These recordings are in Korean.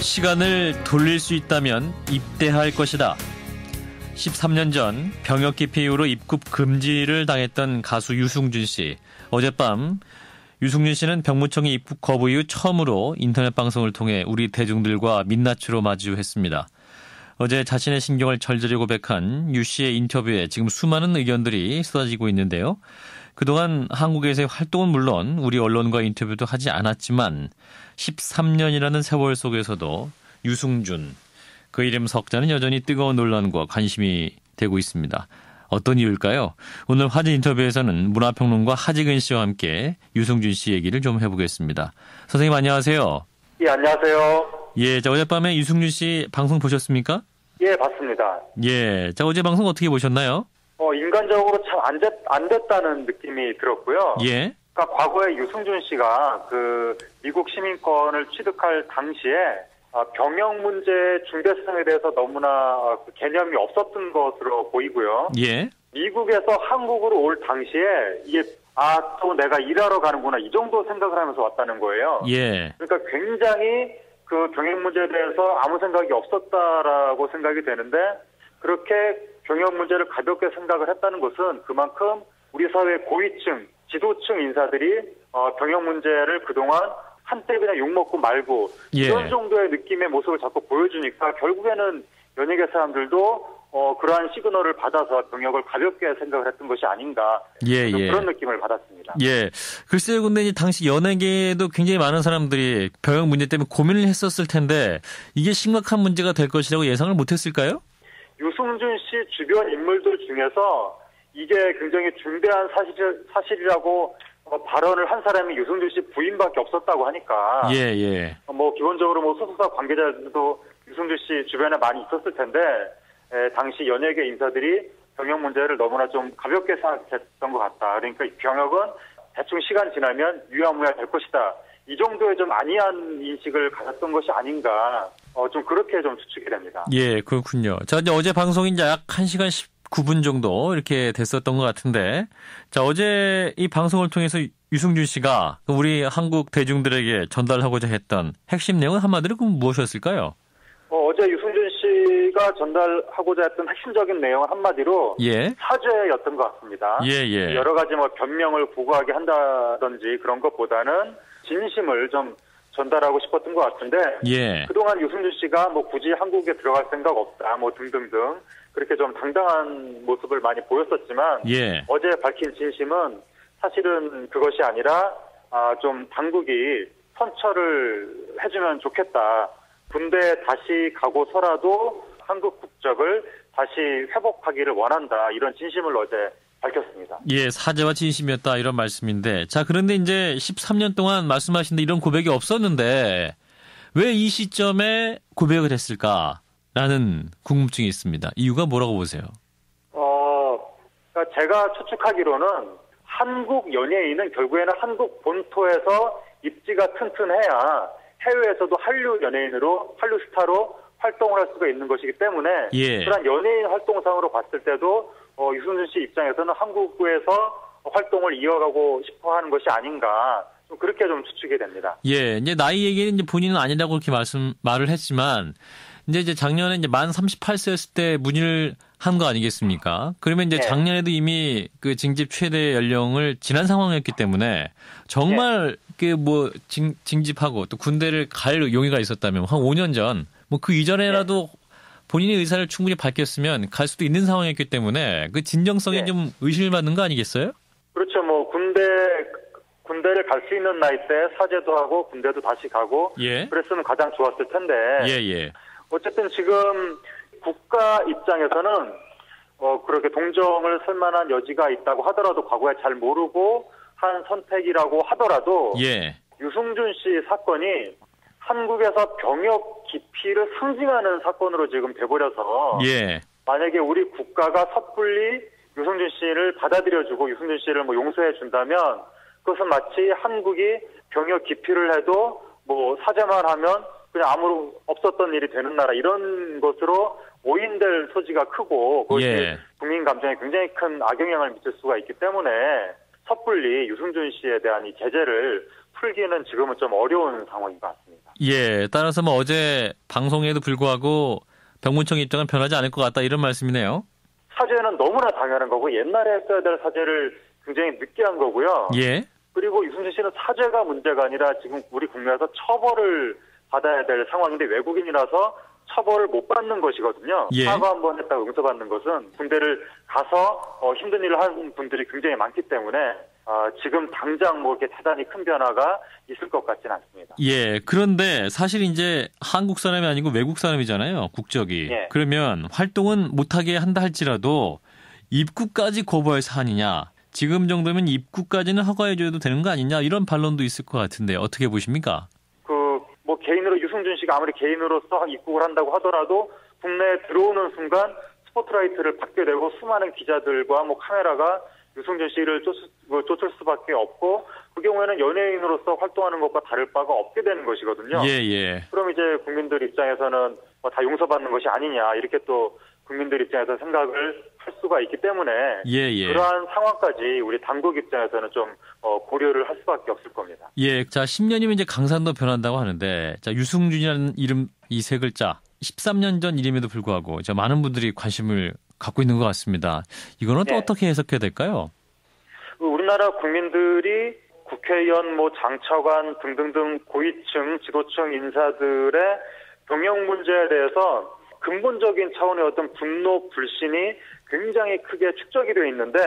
시간을 돌릴 수 있다면 입대할 것이다. 13년 전 병역 기피 이후로 입국 금지를 당했던 가수 유승준 씨. 어젯밤 유승준 씨는 병무청의 입국 거부 이후 처음으로 인터넷 방송을 통해 우리 대중들과 민낯으로 마주했습니다. 어제 자신의 신경을 절절히 고백한 유 씨의 인터뷰에 지금 수많은 의견들이 쏟아지고 있는데요. 그동안 한국에서의 활동은 물론 우리 언론과 인터뷰도 하지 않았지만 13년이라는 세월 속에서도 유승준, 그 이름 석자는 여전히 뜨거운 논란과 관심이 되고 있습니다. 어떤 이유일까요? 오늘 화제 인터뷰에서는 문화평론가 하지근 씨와 함께 유승준 씨 얘기를 좀 해보겠습니다. 선생님 안녕하세요. 예, 안녕하세요. 예, 자, 어젯밤에 유승준 씨 방송 보셨습니까? 예, 봤습니다. 예, 자, 어제 방송 어떻게 보셨나요? 인간적으로 참 안 됐다는 느낌이 들었고요. 예. 그러니까 과거에 유승준 씨가 그 미국 시민권을 취득할 당시에 병역 문제 중대성에 대해서 너무나 개념이 없었던 것으로 보이고요. 예. 미국에서 한국으로 올 당시에 이게 또 내가 일하러 가는구나 이 정도 생각을 하면서 왔다는 거예요. 예. 그러니까 굉장히 그 병역 문제에 대해서 아무 생각이 없었다라고 생각이 되는데 그렇게 병역 문제를 가볍게 생각을 했다는 것은 그만큼 우리 사회 고위층, 지도층 인사들이 병역 문제를 그동안 한때 그냥 욕먹고 말고 이런 정도의 느낌의 모습을 자꾸 보여주니까 결국에는 연예계 사람들도 그러한 시그널을 받아서 병역을 가볍게 생각을 했던 것이 아닌가 그런 느낌을 받았습니다. 예, 글쎄요. 근데 이제 당시 연예계에도 굉장히 많은 사람들이 병역 문제 때문에 고민을 했었을 텐데 이게 심각한 문제가 될 것이라고 예상을 못했을까요? 유승준 씨 주변 인물들 중에서 이게 굉장히 중대한 사실이라고 발언을 한 사람이 유승준 씨 부인밖에 없었다고 하니까 기본적으로 소속사 관계자들도 유승준 씨 주변에 많이 있었을 텐데 당시 연예계 인사들이 병역 문제를 너무나 좀 가볍게 생각했던 것 같다. 그러니까 이 병역은 대충 시간 지나면 유야무야 될 것이다. 이 정도의 좀 안이한 인식을 가졌던 것이 아닌가. 좀 그렇게 좀 추측이 됩니다. 예, 그렇군요. 자, 이제 어제 방송이 이제 약 1시간 19분 정도 이렇게 됐었던 것 같은데, 자, 어제 이 방송을 통해서 유승준 씨가 우리 한국 대중들에게 전달하고자 했던 핵심 내용은 한마디로 그럼 무엇이었을까요? 어제 유승준 씨가 전달하고자 했던 핵심적인 내용은 한마디로 사죄였던 것 같습니다. 여러 가지 변명을 구구하게 한다든지 그런 것보다는 진심을 좀 전달하고 싶었던 것 같은데 그동안 유승준 씨가 굳이 한국에 들어갈 생각 없다 등등등 그렇게 좀 당당한 모습을 많이 보였었지만 어제 밝힌 진심은 사실은 그것이 아니라 좀 당국이 선처를 해주면 좋겠다. 군대에 다시 가고서라도 한국 국적을 다시 회복하기를 원한다. 이런 진심을 어제 밝혔습니다. 예, 사죄와 진심이었다 이런 말씀인데 자 그런데 이제 13년 동안 말씀하신 데 이런 고백이 없었는데 왜 이 시점에 고백을 했을까라는 궁금증이 있습니다. 이유가 뭐라고 보세요? 그러니까 제가 추측하기로는 한국 연예인은 결국에는 한국 본토에서 입지가 튼튼해야 해외에서도 한류 연예인으로 한류 스타로 활동을 할 수가 있는 것이기 때문에 그런 연예인 활동상으로 봤을 때도 유승준 씨 입장에서는 한국에서 활동을 이어가고 싶어하는 것이 아닌가 좀 그렇게 좀 추측이 됩니다. 예, 이제 나이 얘기는 이제 본인은 아니라고 그렇게 말을 했지만 이제 작년에 이제 만 38세였을 때 문의를 한 거 아니겠습니까? 그러면 이제 작년에도 이미 그 징집 최대 연령을 지난 상황이었기 때문에 정말 징집하고 또 군대를 갈 용의가 있었다면 한 5년 전 그 이전에라도 본인의 의사를 충분히 밝혔으면 갈 수도 있는 상황이었기 때문에 그 진정성에 좀 의심을 받는 거 아니겠어요? 그렇죠. 군대를 갈 수 있는 나이 때 사죄도 하고 군대도 다시 가고 그랬으면 가장 좋았을 텐데 어쨌든 지금 국가 입장에서는 그렇게 동정을 쓸 만한 여지가 있다고 하더라도 과거에 잘 모르고 한 선택이라고 하더라도 유승준 씨 사건이 한국에서 병역 기피를 상징하는 사건으로 지금 돼버려서 만약에 우리 국가가 섣불리 유승준 씨를 받아들여주고 유승준 씨를 용서해준다면 그것은 마치 한국이 병역 기피를 해도 사죄만 하면 그냥 아무 없었던 일이 되는 나라 이런 것으로 오인될 소지가 크고 그것이 국민 감정에 굉장히 큰 악영향을 미칠 수가 있기 때문에 섣불리 유승준 씨에 대한 이 제재를 풀기는 지금은 좀 어려운 상황인 것 같습니다. 예, 따라서 뭐 어제 방송에도 불구하고 병문청 입장은 변하지 않을 것 같다 이런 말씀이네요. 사죄는 너무나 당연한 거고 옛날에 했어야 될 사죄를 굉장히 늦게 한 거고요. 예. 그리고 유승준 씨는 사죄가 문제가 아니라 지금 우리 국내에서 처벌을 받아야 될 상황인데 외국인이라서 처벌을 못 받는 것이거든요. 예. 사과 한 번 했다고 용서받는 것은 군대를 가서 힘든 일을 하는 분들이 굉장히 많기 때문에 지금 당장 뭐 이렇게 대단히 큰 변화가 있을 것 같지는 않습니다. 예. 그런데 사실 이제 한국 사람이 아니고 외국 사람이잖아요. 국적이. 예. 그러면 활동은 못하게 한다 할지라도 입국까지 거부할 사안이냐. 지금 정도면 입국까지는 허가해줘도 되는 거 아니냐. 이런 반론도 있을 것 같은데 어떻게 보십니까? 뭐 개인으로 유승준 씨가 아무리 개인으로서 입국을 한다고 하더라도 국내에 들어오는 순간 스포트라이트를 받게 되고 수많은 기자들과 뭐 카메라가 유승준 씨를 쫓을 수밖에 없고 그 경우에는 연예인으로서 활동하는 것과 다를 바가 없게 되는 것이거든요. 예. 그럼 이제 국민들 입장에서는 다 용서받는 것이 아니냐 이렇게 또 국민들 입장에서 생각을 할 수가 있기 때문에 그러한 상황까지 우리 당국 입장에서는 좀 고려를 할 수밖에 없을 겁니다. 예, 자 10년이면 이제 강산도 변한다고 하는데 자 유승준이라는 이름 이 세 글자 13년 전 이름에도 불구하고 이제 많은 분들이 관심을 갖고 있는 것 같습니다. 이거는 또 어떻게 해석해야 될까요? 우리나라 국민들이 국회의원, 뭐 장차관 등등등 고위층, 지도층 인사들의 병역 문제에 대해서 근본적인 차원의 어떤 분노, 불신이 굉장히 크게 축적이 되어 있는데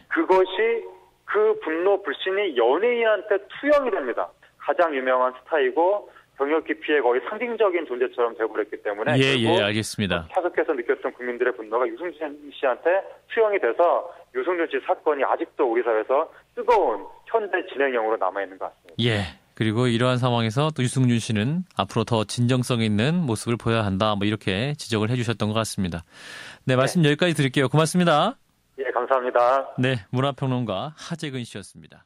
그것이 그 분노, 불신이 연예인한테 투영이 됩니다. 가장 유명한 스타이고 병역 기피의 거의 상징적인 존재처럼 되어버렸기 때문에 알겠습니다. 계속해서 느꼈던 국민들의 분노가 유승준 씨한테 투영이 돼서 유승준 씨 사건이 아직도 우리 사회에서 뜨거운 현재 진행형으로 남아있는 것 같습니다. 예. 그리고 이러한 상황에서 또 유승준 씨는 앞으로 더 진정성 있는 모습을 보여야 한다. 뭐 이렇게 지적을 해주셨던 것 같습니다. 네, 말씀 여기까지 드릴게요. 고맙습니다. 예, 감사합니다. 네, 문화평론가 하재근 씨였습니다.